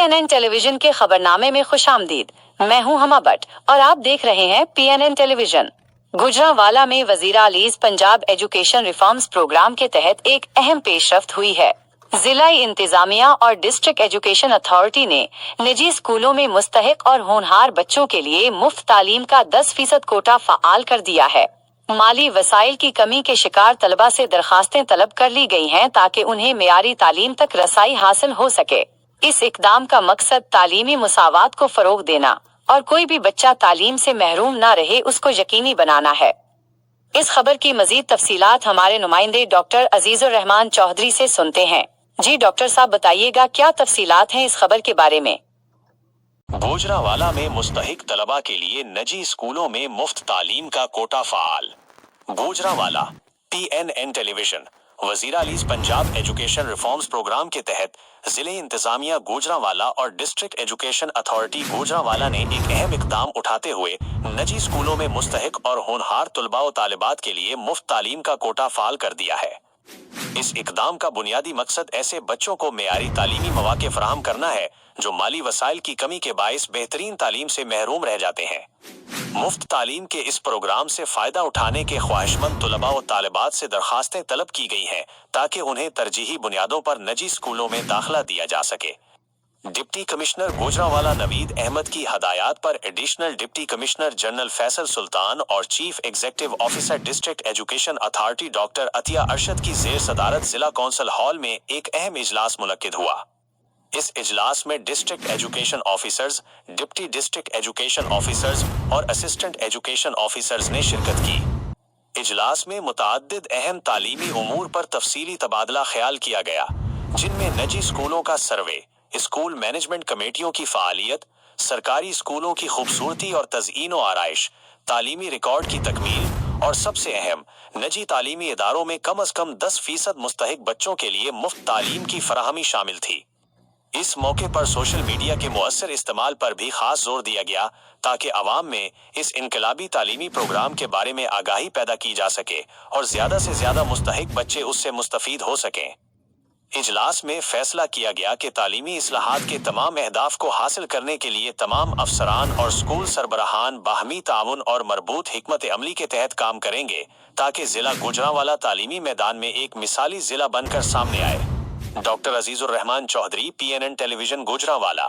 PNN television के खबरनामे में खुशामदीद। मैं हूं हमा बट और आप देख रहे हैं PNN टेलीविजन। गुजरांवाला में वजीर आलीज पंजाब एजुकेशन रिफॉर्म्स प्रोग्राम के तहत एक अहम पेशरफ्त हुई है। जिला इंतजामिया और डिस्ट्रिक्ट एजुकेशन अथॉरिटी ने निजी स्कूलों में मुस्तहिक और होनहार बच्चों के लिए मुफ्त तालीम का 10% कोटा फ़ाल कर दिया है। माली वसाइल की कमी के शिकार तलबा से दरखास्तें तलब कर ली गई हैं ताकि उन्हें मेयारी तालीम तक रसाई हासिल हो सके। इस इकदाम का मकसद तालीमी मुसावात को फरोग देना और कोई भी बच्चा तालीम से महरूम ना रहे उसको यकीनी बनाना है। इस खबर की मजीद तफसीलात हमारे नुमाइंदे डॉक्टर अजीजुर रहमान चौधरी से सुनते हैं। जी डॉक्टर साहब बताइएगा क्या तफसीलात हैं इस खबर के बारे में। गुजरांवाला में मुस्तहिक तलबा के लिए निजी स्कूलों में मुफ्त तालीम का कोटा फ़ाल। गुजरांवाला PNN टेलीविजन वजीर आलीज पंजाब एजुकेशन रिफॉर्म्स प्रोग्राम के तहत जिले इंतजामिया गुजरांवाला और डिस्ट्रिक्ट एजुकेशन अथॉरिटी गुजरांवाला ने एक अहम इकदाम उठाते हुए निजी स्कूलों में मुस्तहिक और होनहार तलबा व तालिबात के लिए मुफ्त तालीम का कोटा फ़ाल कर दिया है। इस इकदाम का बुनियादी मकसद ऐसे बच्चों को मेयारी तालीमी मौके फराहम करना है जो माली वसाइल की कमी के बाइस बेहतरीन तालीम से महरूम रह जाते हैं। मुफ्त तालीम के इस प्रोग्राम से फ़ायदा उठाने के ख्वाहिशमंद तलबा व तालिबात से दरखास्तें तलब की गई हैं ताकि उन्हें तरजीही बुनियादों पर निजी स्कूलों में दाखिला दिया जा सके। डिप्टी कमिश्नर गुजरांवाला नवीद अहमद की हदायत पर additional deputy commissioner general Faisal Sultan और chief executive officer district education authority doctor Atiya Arshad की जेर सदारत जिला कौंसिल हॉल में एक अहम इजलास मुनक्किद हुआ। इस इजलास में district education officers, deputy district education officers और असिस्टेंट एजुकेशन ऑफिसर्स ने शिरकत की। इजलास में मुतअद्दिद अहम तालीमी उमूर पर तफसीली तबादला ख्याल किया गया, जिनमें निजी स्कूलों का सर्वे, स्कूल मैनेजमेंट कमेटियों की फ़ालियत, सरकारी स्कूलों की खूबसूरती और तज़यीन व आराइश, तालीमी रिकॉर्ड की तकमील और सबसे अहम निजी तालीमी इदारों में कम अज़ कम 10% मुस्तहिक बच्चों के लिए मुफ्त तालीम की फराहमी शामिल थी। इस मौके पर सोशल मीडिया के मुअस्सर इस्तेमाल पर भी खास जोर दिया गया ताकि अवाम में इस इनकलाबी तालीमी प्रोग्राम के बारे में आगाही पैदा की जा सके और ज़्यादा से ज़्यादा मुस्तहिक बच्चे उससे मुस्तफ़ीद हो सकें। इजलास में फैसला किया गया कि तालीमी इस्लाहात के तमाम अहदाफ को हासिल करने के लिए तमाम अफसरान और स्कूल सरबराहान बाहमी ताउन और मरबूत हिकमत अमली के तहत काम करेंगे ताकि ज़िला गुजरांवाला तालीमी मैदान में एक मिसाली ज़िला बनकर सामने आए। Doctor Azizur Rahman Chaudhry PNN television Gujranwala.